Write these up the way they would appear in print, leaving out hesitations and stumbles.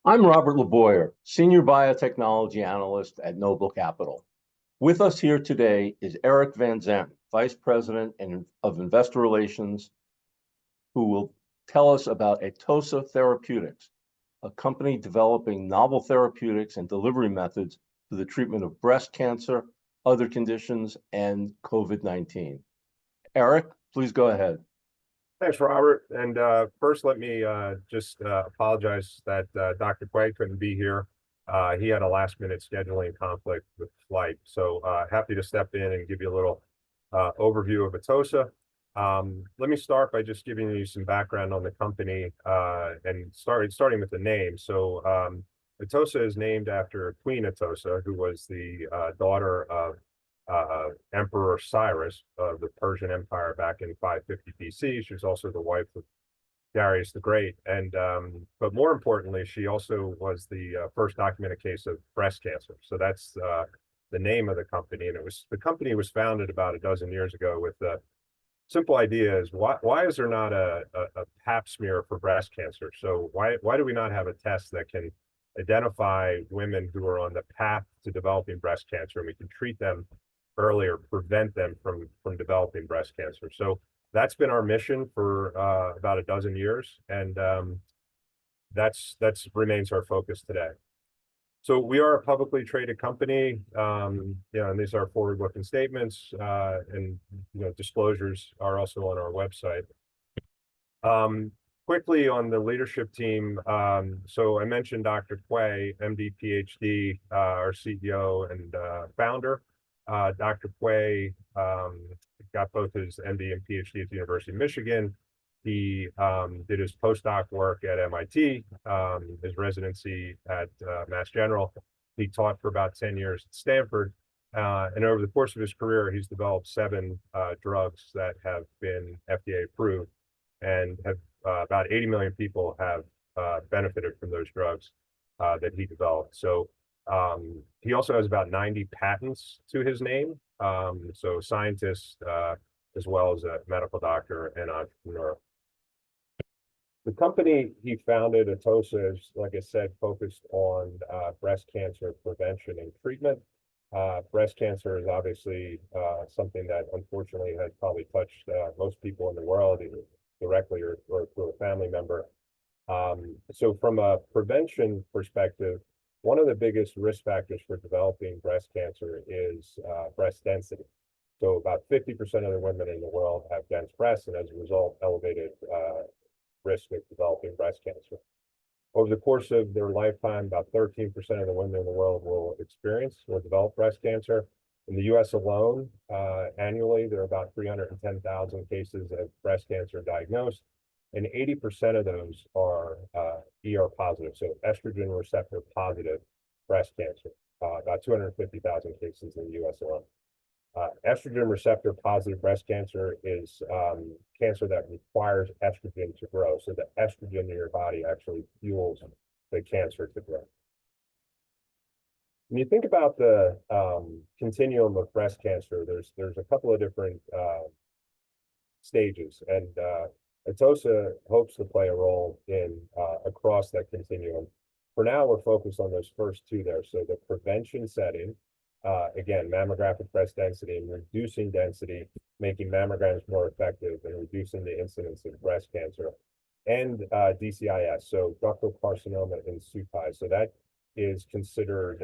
I'm Robert LeBoyer, Senior Biotechnology Analyst at Noble Capital. With us here today is Eric Van Zandt, Vice President of Investor Relations, who will tell us about Atossa Therapeutics, a company developing novel therapeutics and delivery methods for the treatment of breast cancer, other conditions, and COVID-19. Eric, please go ahead. Thanks, Robert. And first, let me just apologize that Dr. Quay couldn't be here. He had a last-minute scheduling conflict with flight. So happy to step in and give you a little overview of Atossa. Let me start by just giving you some background on the company and starting with the name. So Atossa is named after Queen Atossa, who was the daughter of Emperor Cyrus of the Persian Empire back in 550 BC. She was also the wife of Darius the Great, and but more importantly, she also was the first documented case of breast cancer. So that's the name of the company, and the company was founded about a dozen years ago with the simple idea is why is there not a pap smear for breast cancer? So why do we not have a test that can identify women who are on the path to developing breast cancer, and we can treat them earlier, prevent them from developing breast cancer? So that's been our mission for about a dozen years, and that's remains our focus today. So we are a publicly traded company, and these are forward-looking statements, and disclosures are also on our website. Quickly on the leadership team, so I mentioned Dr. Quay, MD, PhD, our CEO and founder. Dr. Quay got both his MD and PhD at the University of Michigan. He did his postdoc work at MIT, his residency at Mass General. He taught for about 10 years at Stanford. And over the course of his career, he's developed 7 drugs that have been FDA approved, and have about 80 million people have benefited from those drugs that he developed. So he also has about 90 patents to his name. So scientist, as well as a medical doctor and entrepreneur. The company he founded, Atossa, is, like I said, focused on breast cancer prevention and treatment. Breast cancer is obviously something that unfortunately has probably touched most people in the world, either directly or through a family member. So from a prevention perspective, one of the biggest risk factors for developing breast cancer is breast density. So about 50% of the women in the world have dense breasts, and as a result, elevated risk of developing breast cancer. Over the course of their lifetime, about 13% of the women in the world will experience or develop breast cancer. In the US alone, annually, there are about 310,000 cases of breast cancer diagnosed, and 80% of those are ER positive, so estrogen receptor positive breast cancer, about 250,000 cases in the US alone. Estrogen receptor positive breast cancer is cancer that requires estrogen to grow. So the estrogen in your body actually fuels the cancer to grow. When you think about the continuum of breast cancer, there's a couple of different stages, and Atossa hopes to play a role in across that continuum. For now, we're focused on those first 2 there. So the prevention setting, again, mammographic breast density and reducing density, making mammograms more effective and reducing the incidence of breast cancer, and DCIS, so ductal carcinoma in situ. So that is considered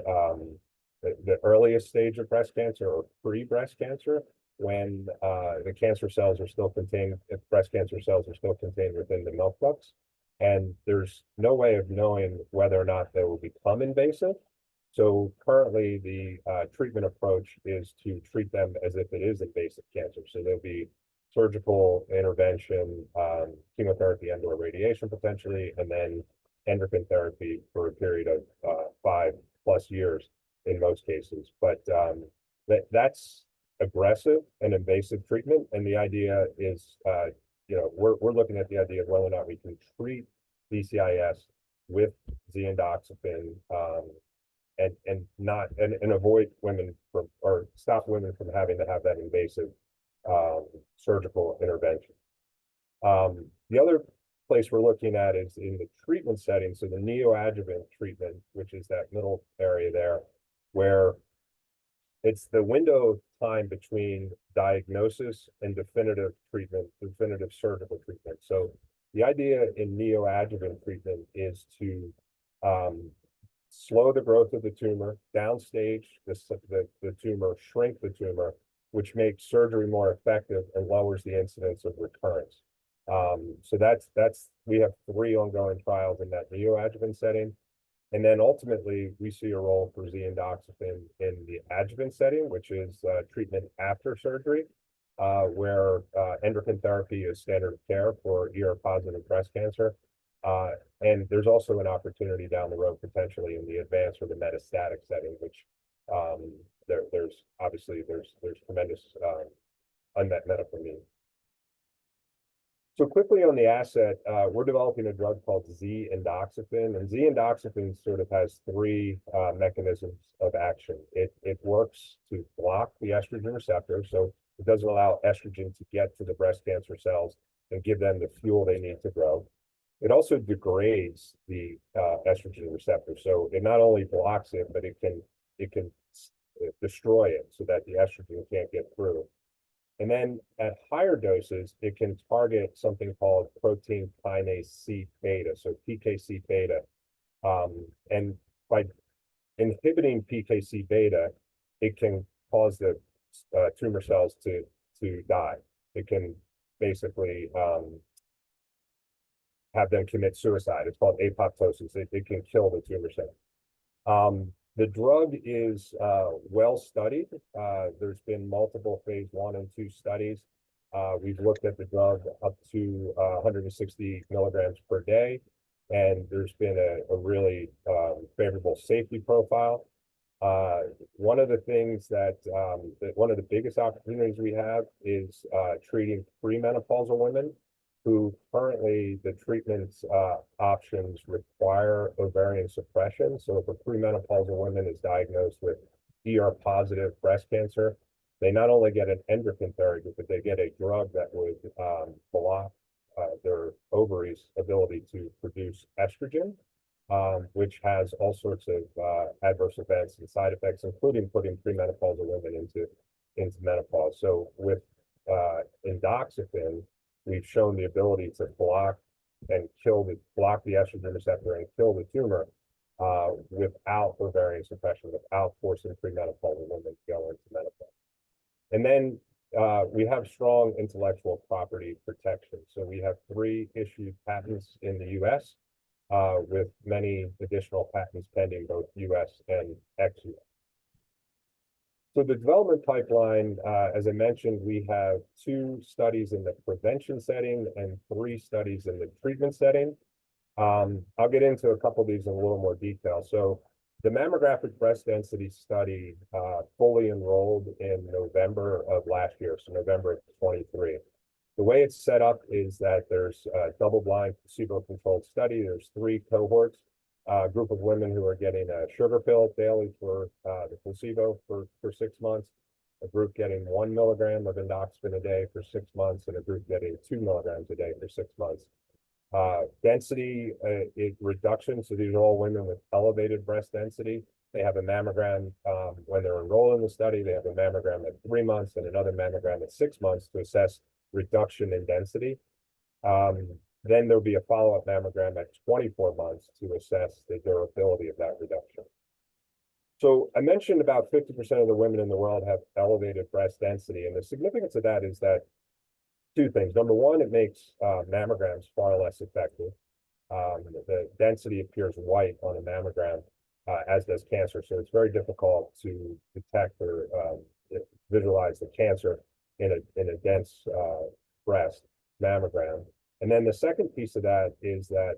the earliest stage of breast cancer, or pre-breast cancer, when the cancer cells are still contained, if breast cancer cells are still contained within the milk ducts. And there's no way of knowing whether or not they will become invasive. So currently, the treatment approach is to treat them as if it is invasive cancer. So there'll be surgical intervention, chemotherapy and/or radiation potentially, and then endocrine therapy for a period of 5+ years in most cases. But that's aggressive and invasive treatment. And the idea is, we're looking at the idea of whether or not we can treat DCIS with Z-endoxifen, and avoid women from, or stop women from having to have that invasive surgical intervention. The other place we're looking at is in the treatment setting. So the neoadjuvant treatment, which is that middle area there, where it's the window of time between diagnosis and definitive treatment, definitive surgical treatment. So the idea in neoadjuvant treatment is to slow the growth of the tumor, downstage the tumor, shrink the tumor, which makes surgery more effective and lowers the incidence of recurrence. So we have 3 ongoing trials in that neoadjuvant setting. And then ultimately, we see a role for Z-endoxifen in the adjuvant setting, which is treatment after surgery, where endocrine therapy is standard of care for ER-positive breast cancer. And there's also an opportunity down the road, potentially in the advanced or the metastatic setting, which there's obviously tremendous unmet medical need. So quickly on the asset, we're developing a drug called Z-endoxifen, and Z-endoxifen sort of has 3 mechanisms of action. It works to block the estrogen receptor, so it doesn't allow estrogen to get to the breast cancer cells and give them the fuel they need to grow. It also degrades the estrogen receptor, so it not only blocks it, but it can destroy it so that the estrogen can't get through. And then at higher doses, it can target something called protein kinase C beta, so PKC beta. And by inhibiting PKC beta, it can cause the tumor cells to die. It can basically have them commit suicide. It's called apoptosis. It can kill the tumor cell. The drug is well studied. There's been multiple phase 1 and 2 studies. We've looked at the drug up to 160 milligrams per day, and there's been a really favorable safety profile. One of the things one of the biggest opportunities we have is treating premenopausal women who currently the treatment options require ovarian suppression. So if a premenopausal woman is diagnosed with ER-positive breast cancer, they not only get an endocrine therapy, but they get a drug that would block their ovaries' ability to produce estrogen, which has all sorts of adverse events and side effects, including putting premenopausal women into menopause. So with endoxifen, we've shown the ability to block the estrogen receptor and kill the tumor without ovarian suppression, without forcing premenopausal women to go into menopause. And then we have strong intellectual property protection. So we have 3 issued patents in the US, with many additional patents pending both US and ex-US. So the development pipeline, as I mentioned, we have 2 studies in the prevention setting and 3 studies in the treatment setting. I'll get into a couple of these in a little more detail. So the mammographic breast density study fully enrolled in November of last year, so November of 23. The way it's set up is that there's a double-blind placebo-controlled study. There's 3 cohorts. A group of women who are getting a sugar pill daily for the placebo for 6 months, a group getting 1 milligram of endoxifen a day for 6 months, and a group getting 2 milligrams a day for 6 months. Density reduction, so these are all women with elevated breast density. They have a mammogram when they're enrolled in the study. They have a mammogram at 3 months and another mammogram at 6 months to assess reduction in density. Then there'll be a follow-up mammogram at 24 months to assess the durability of that reduction. So I mentioned about 50% of the women in the world have elevated breast density, and the significance of that is that 2 things. Number one, it makes mammograms far less effective. The density appears white on a mammogram, as does cancer, so it's very difficult to detect or visualize the cancer in a dense breast mammogram. And then the second piece of that is that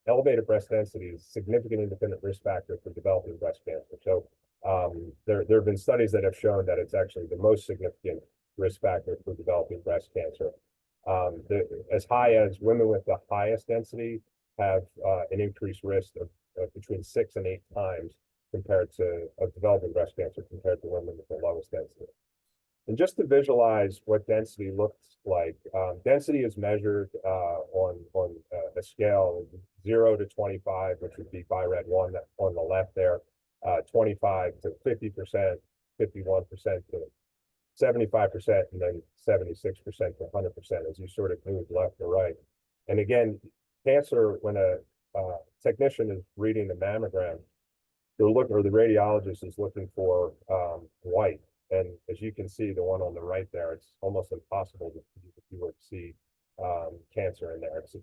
elevated breast density is a significant independent risk factor for developing breast cancer. So there have been studies that have shown that it's actually the most significant risk factor for developing breast cancer. As high as women with the highest density have an increased risk of between 6 and 8 times compared to developing breast cancer compared to women with the lowest density. And just to visualize what density looks like, density is measured on a scale of 0 to 25, which would be by red 1 on the left there, 25 to 50%, 51% to 75%, and then 76% to 100% as you sort of move left to right. And again, cancer, when a technician is reading the mammogram, or the radiologist is looking for white. And as you can see, the one on the right there, it's almost impossible if you were to see cancer in there. It's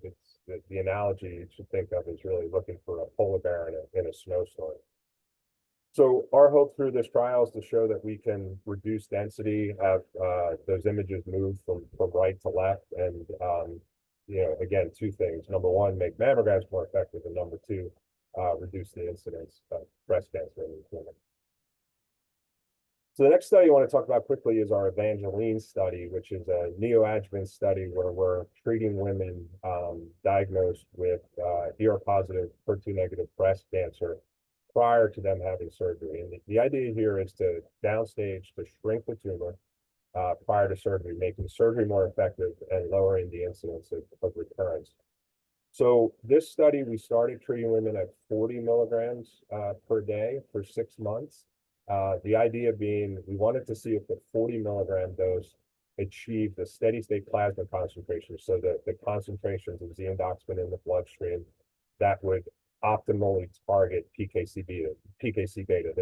the analogy you should think of is really looking for a polar bear in a snowstorm. So our hope through this trial is to show that we can reduce density, have those images move from right to left, and again, two things. Number one, make mammograms more effective, and number two, reduce the incidence of breast cancer in these women. So the next study I want to talk about quickly is our Evangeline study, which is a neoadjuvant study where we're treating women diagnosed with ER-positive, HER2-negative breast cancer prior to them having surgery. And the idea here is to downstage, to shrink the tumor prior to surgery, making surgery more effective and lowering the incidence of recurrence. So this study, we started treating women at 40 milligrams per day for 6 months. The idea being we wanted to see if the 40 milligram dose achieved the steady state plasma concentration, so that the concentrations of Z-endoxifen in the bloodstream that would optimally target PKC beta,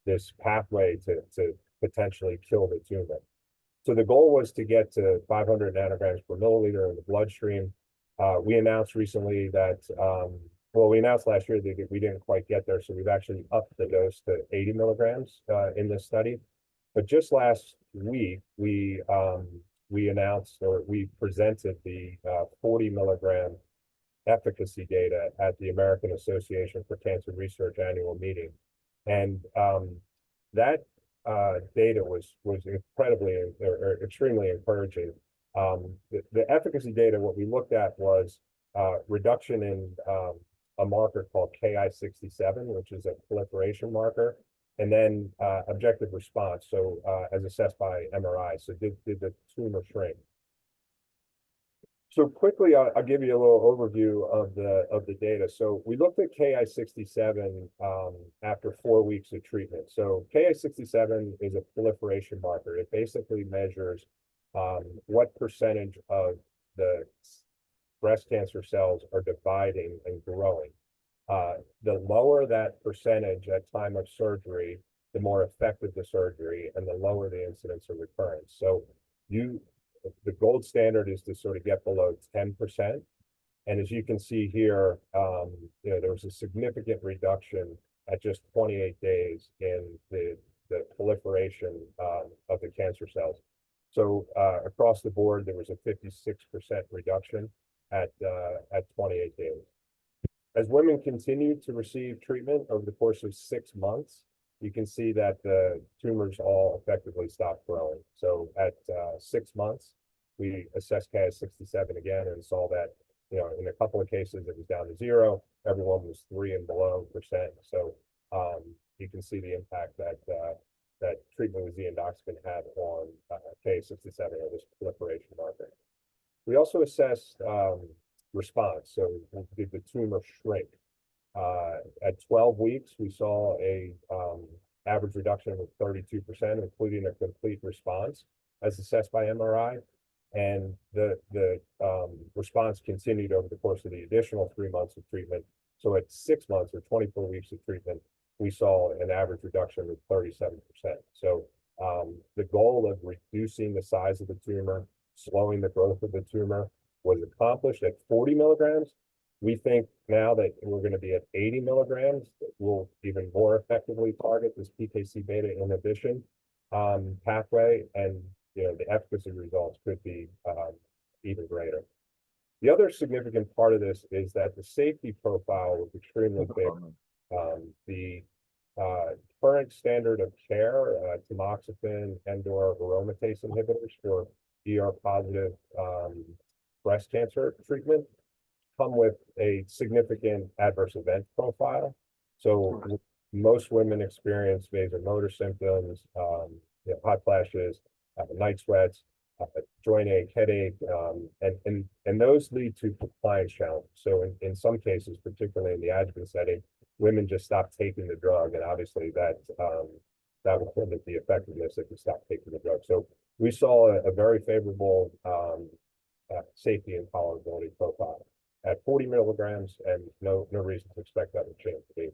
this pathway to potentially kill the tumor. So the goal was to get to 500 nanograms per milliliter in the bloodstream. We announced recently that, we announced last year that we didn't quite get there, so we've actually upped the dose to 80 milligrams in this study. But just last week, we announced, or we presented the 40 milligram efficacy data at the American Association for Cancer Research annual meeting. And that data was incredibly or extremely encouraging. The efficacy data, what we looked at was reduction in a marker called Ki-67, which is a proliferation marker, and then objective response, so as assessed by MRI. So did the tumor shrink? So quickly, I'll give you a little overview of the data. So we looked at Ki-67 after 4 weeks of treatment. So Ki-67 is a proliferation marker. It basically measures what percentage of the breast cancer cells are dividing and growing. The lower that percentage at time of surgery, the more effective the surgery, and the lower the incidence of recurrence. So the gold standard is to sort of get below 10%. And as you can see here, there was a significant reduction at just 28 days in the proliferation of the cancer cells. So across the board, there was a 56% reduction at 28 days. As women continued to receive treatment over the course of 6 months, you can see that the tumors all effectively stopped growing. So at 6 months, we assessed Ki-67 again and saw that, in a couple of cases, it was down to 0. Everyone was 3% and below. So you can see the impact that treatment with Z-endoxifen had on Ki-67, or this proliferation marker. We also assessed response. So did the tumor shrink? At 12 weeks, we saw a average reduction of 32%, including a complete response as assessed by MRI. And the response continued over the course of the additional 3 months of treatment. So at 6 months or 24 weeks of treatment, we saw an average reduction of 37%. So the goal of reducing the size of the tumor, slowing the growth of the tumor, was accomplished at 40 milligrams. We think now that we're going to be at 80 milligrams, that we'll even more effectively target this PKC beta inhibition pathway, and the efficacy results could be even greater. The other significant part of this is that the safety profile was extremely favorable. The current standard of care, tamoxifen and/or aromatase inhibitors for ER-positive breast cancer treatment, come with a significant adverse event profile. So most women experience vasomotor symptoms, hot flashes, night sweats, joint ache, headache, and those lead to compliance challenges. So in some cases, particularly in the adjuvant setting, women just stop taking the drug, and obviously that will limit the effectiveness if you stop taking the drug. So we saw a very favorable safety and tolerability profile at 40 milligrams, and no reason to expect that to change.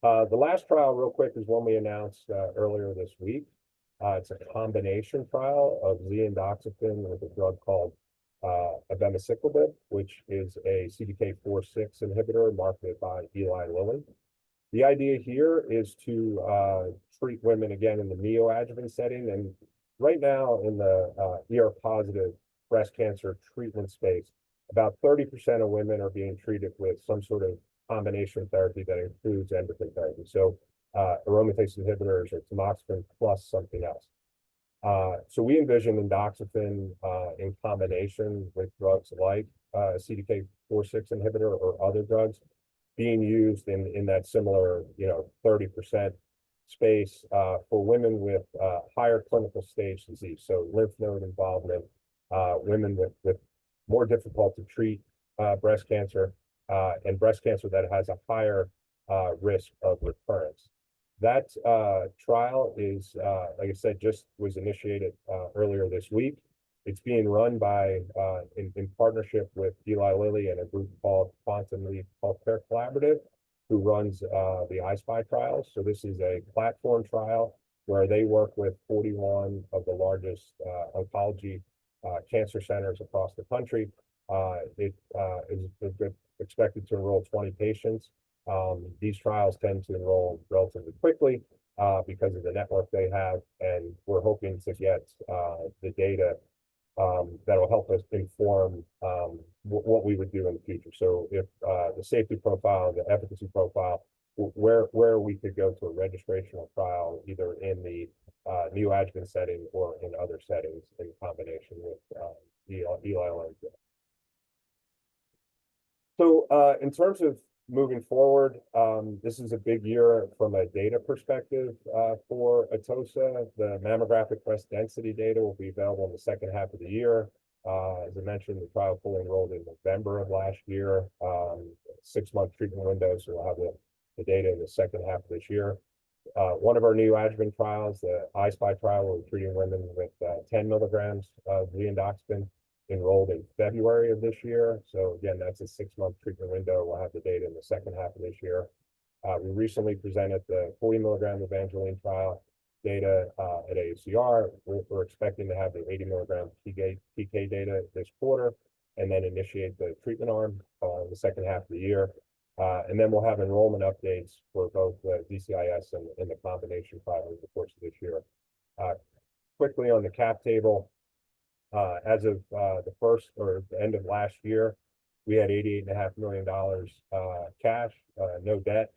The last trial, real quick, is one we announced earlier this week. It's a combination trial of Z-endoxifen with a drug called abemaciclib, which is a CDK4/6 inhibitor marketed by Eli Lilly. The idea here is to treat women again in the neoadjuvant setting, and right now in the ER-positive breast cancer treatment space, about 30% of women are being treated with some sort of combination therapy that includes endocrine therapy. So aromatase inhibitors or tamoxifen plus something else. So we envision endoxifen in combination with drugs like CDK4/6 inhibitor or other drugs being used in that similar, 30% space for women with higher clinical stage disease. So lymph node involvement, women with more difficult to treat breast cancer, and breast cancer that has a higher risk of recurrence. That trial is, like I said, just was initiated earlier this week. It's being run by, in partnership with Eli Lilly and a group called Quantum Leap Healthcare Collaborative, who runs the I-SPY trials. So this is a platform trial where they work with 41 of the largest oncology cancer centers across the country. It is expected to enroll 20 patients. These trials tend to enroll relatively quickly because of the network they have, and we're hoping to get the data that will help us inform what we would do in the future. So if the safety profile, the efficacy profile, where we could go to a registrational trial, either in the neoadjuvant setting or in other settings in combination with Eli Lilly. So in terms of moving forward, this is a big year from a data perspective for Atossa. The mammographic breast density data will be available in the second half of the year. As I mentioned, the trial fully enrolled in November of last year, 6-month treatment window, so we'll have the data in the second half of this year. One of our neoadjuvant trials, the I-SPY trial, we're treating women with 10 milligrams of Z-endoxifen, enrolled in February of this year. So again, that's a 6-month treatment window. We'll have the data in the second half of this year. We recently presented the 40 milligram Evangeline trial data at AACR. We're expecting to have the 80 milligram PK data this quarter, and then initiate the treatment arm in the second half of the year. And then we'll have enrollment updates for both the DCIS and the combination trial over the course of this year. Quickly on the cap table, as of the first or the end of last year, we had $88.5 million cash, no debt.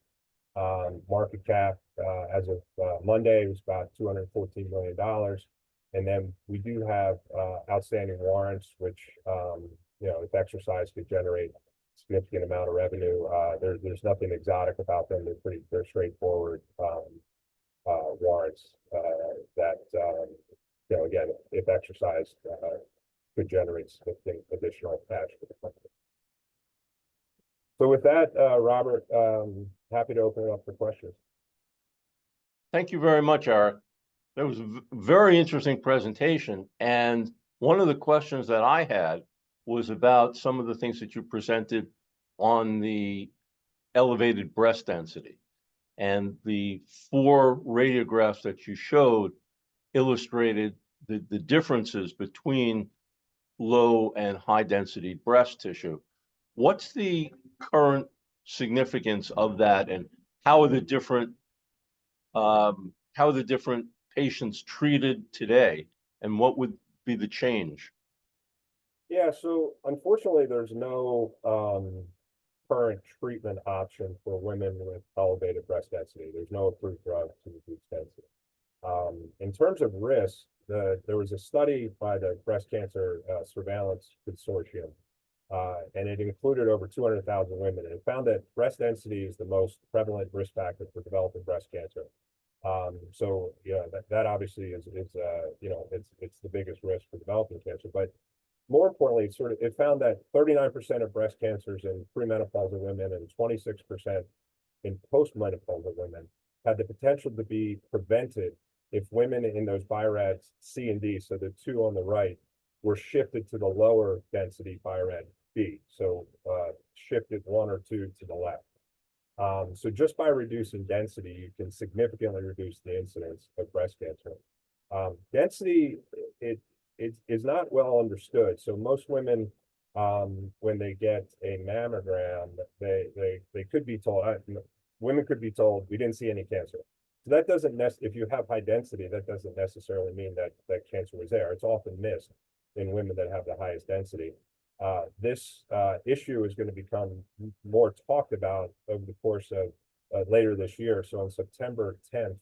Market cap as of Monday was about $214 million. And then we do have outstanding warrants, which, if exercised, could generate a significant amount of revenue. There's nothing exotic about them. They're straightforward warrants that, again, if exercised, could generate significant additional cash for the company. So with that, Robert, happy to open it up for questions. Thank you very much, Eric. That was a very interesting presentation. And one of the questions that I had was about some of the things that you presented on the elevated breast density. And the 4 radiographs that you showed illustrated the differences between low and high density breast tissue. What's the current significance of that, and how are the different patients treated today, and what would be the change? Yeah, so unfortunately, there's no current treatment option for women with elevated breast density. There's no approved drug to reduce density. In terms of risk, there was a study by the Breast Cancer Surveillance Consortium, and it included over 200,000 women, and it found that breast density is the most prevalent risk factor for developing breast cancer. So yeah, that obviously is you know, it's the biggest risk for developing cancer. But more importantly, it found that 39% of breast cancers in premenopausal women and 26% in postmenopausal women had the potential to be prevented if women in those BI-RADS C and D, so the two on the right, were shifted to the lower density BI-RAD B. So shifted one or two to the left. So just by reducing density, you can significantly reduce the incidence of breast cancer. Density, it is not well understood. So most women, when they get a mammogram, they could be told, women could be told, we didn't see any cancer. So that doesn't if you have high density, that doesn't necessarily mean that cancer was there. It's often missed in women that have the highest density. This issue is going to become more talked about over the course of later this year. So on September 10th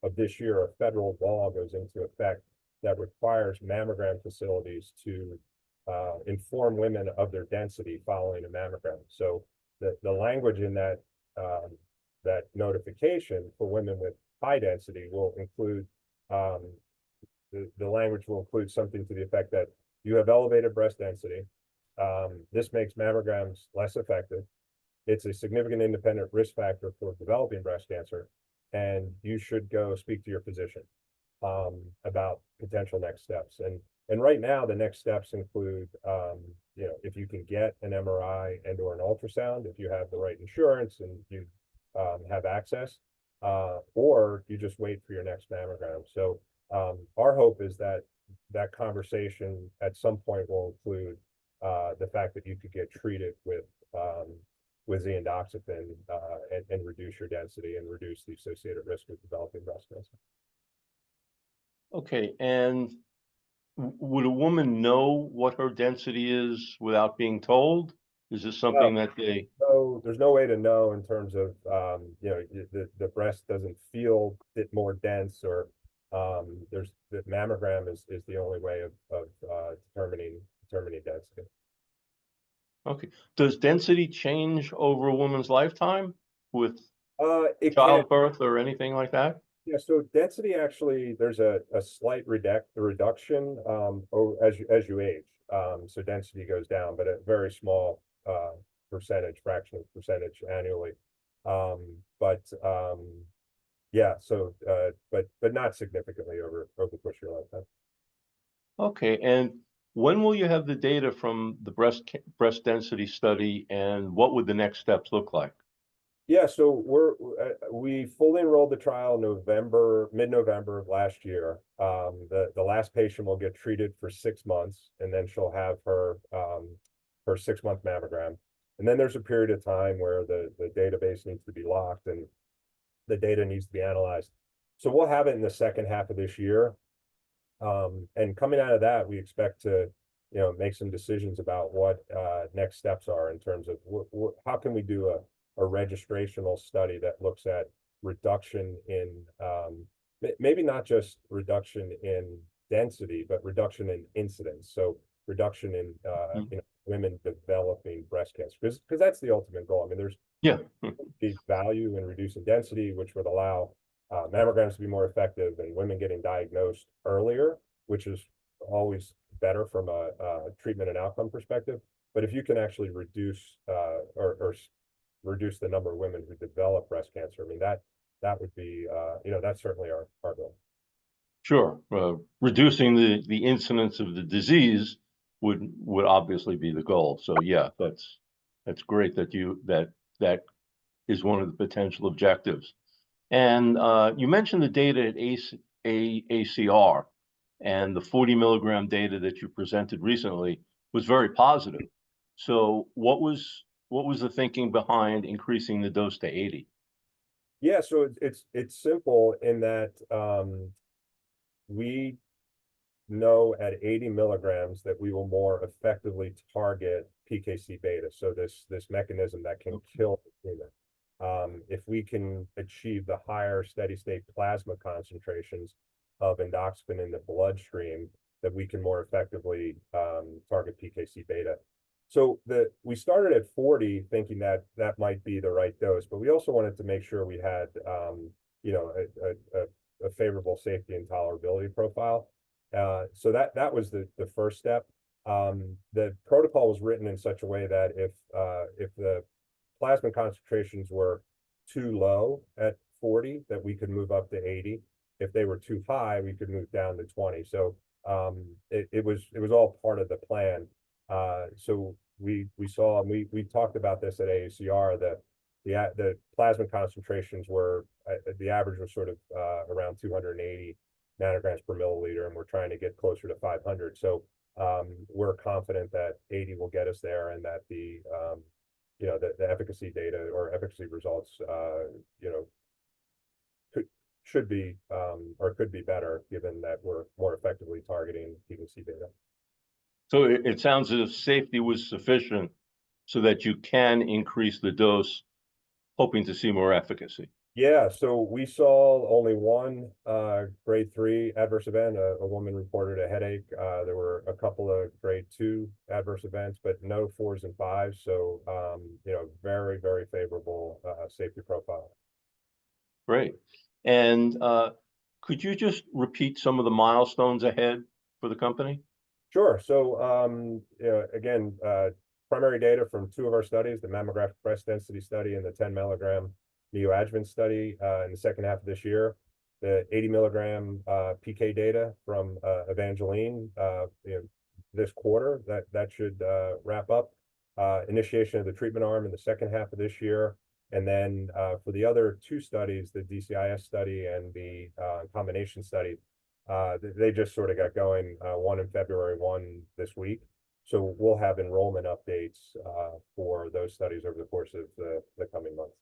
of this year, a federal law goes into effect that requires mammogram facilities to inform women of their density following a mammogram. So the language in that notification for women with high density will include the language will include something to the effect that you have elevated breast density. This makes mammograms less effective. It's a significant independent risk factor for developing breast cancer, and you should go speak to your physician about potential next steps. And right now, the next steps include, you know, if you can get an MRI and or an ultrasound, if you have the right insurance and you have access, or you just wait for your next mammogram. So our hope is that that conversation at some point will include the fact that you could get treated with Z-endoxifen and reduce your density and reduce the associated risk of developing breast cancer. Okay, and would a woman know what her density is without being told? Is this something that they? So there's no way to know in terms of you know, the breast doesn't feel it more dense, or there's the mammogram is the only way of determining density. Okay, does density change over a woman's lifetime with It can. childbirth or anything like that? Yeah, so density actually, there's a slight reduction as you age. So density goes down, but a very small fraction of percentage annually. But yeah, so but not significantly over the course of your lifetime. Okay, and when will you have the data from the breast density study, and what would the next steps look like? Yeah, so we fully enrolled the trial mid-November of last year. The last patient will get treated for 6 months, and then she'll have her 6-month mammogram. And then there's a period of time where the database needs to be locked and the data needs to be analyzed. So we'll have it in the second half of this year. And coming out of that, we expect to, you know, make some decisions about what next steps are in terms of how can we do a registrational study that looks at reduction in maybe not just reduction in density, but reduction in incidence. So reduction in you know, women developing breast cancer, because that's the ultimate goal. I mean, there's the value in reducing density, which would allow mammograms to be more effective and women getting diagnosed earlier, which is always better from a treatment and outcome perspective. But if you can actually reduce or reduce the number of women who develop breast cancer, I mean, that would be you know, that's certainly our goal. Sure, reducing the incidence of the disease would obviously be the goal. So yeah, that's great that that is one of the potential objectives. And you mentioned the data at ACR, and the 40 milligram data that you presented recently was very positive. So what was the thinking behind increasing the dose to 80? Yeah, so it's simple in that we know at 80 milligrams that we will more effectively target PKC beta. So this mechanism that can kill the tumor. If we can achieve the higher steady state plasma concentrations of endoxifen in the bloodstream, that we can more effectively target PKC beta. So we started at 40 thinking that might be the right dose, but we also wanted to make sure we had you know, a favorable safety and tolerability profile. So that was the first step. The protocol was written in such a way that if the plasma concentrations were too low at 40, that we could move up to 80. If they were too high, we could move down to 20. So it was all part of the plan. So we saw, and we talked about this at AACR, that the plasma concentrations were, the average was sort of around 280 nanograms per milliliter, and we're trying to get closer to 500. So we're confident that 80 will get us there, and that the you know, the efficacy data or efficacy results, you know, should be or could be better, given that we're more effectively targeting PVC beta. So it sounds as if safety was sufficient so that you can increase the dose, hoping to see more efficacy. Yeah, so we saw only one grade 3 adverse event. A woman reported a headache. There were a couple of grade 2 adverse events, but no 4s and 5s. So you know, very, very favorable safety profile. Great. And could you just repeat some of the milestones ahead for the company? Sure. So you know, again, primary data from 2 of our studies, the mammographic breast density study and the 10 milligram neoadjuvant study in the second half of this year. The 80 milligram PK data from Evangeline, you know, this quarter, that should wrap up. Initiation of the treatment arm in the second half of this year. And then for the other 2 studies, the DCIS study and the combination study, they just sort of got going, one in February, one this week. So we'll have enrollment updates for those studies over the course of the coming months.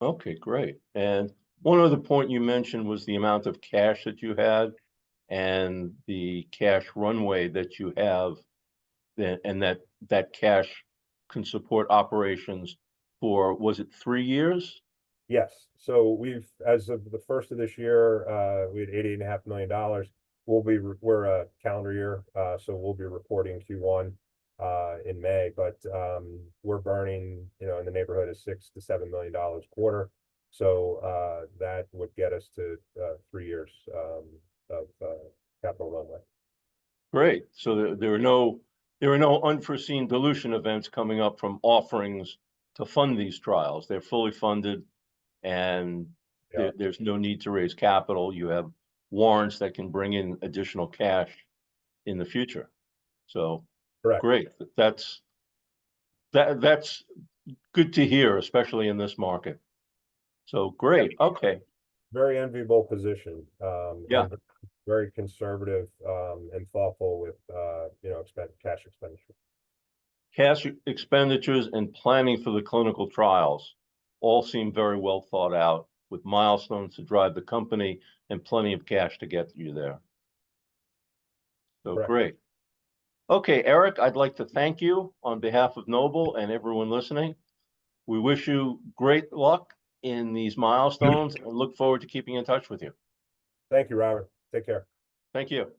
Okay, great. And one other point you mentioned was the amount of cash that you had and the cash runway that you have, and that cash can support operations for, was it 3 years? Yes. So we've, as of the first of this year, we had $88.5 million. We're a calendar year, so we'll be reporting Q1 in May, but we're burning, you know, in the neighborhood of $6 to $7 million a quarter. So that would get us to 3 years of capital runway. Great. So there are no unforeseen dilution events coming up from offerings to fund these trials. They're fully funded, and Yeah. there's no need to raise capital. You have warrants that can bring in additional cash in the future. So Correct. great. That's good to hear, especially in this market. So great. Okay. Very enviable position. Yeah. And very conservative and thoughtful with you know, cash expenditure. Cash expenditures and planning for the clinical trials all seem very well thought out, with milestones to drive the company and plenty of cash to get you there. So Correct. great. Okay, Eric, I'd like to thank you on behalf of Noble and everyone listening. We wish you great luck in these milestones and look forward to keeping in touch with you. Thank you, Robert. Take care. Thank you.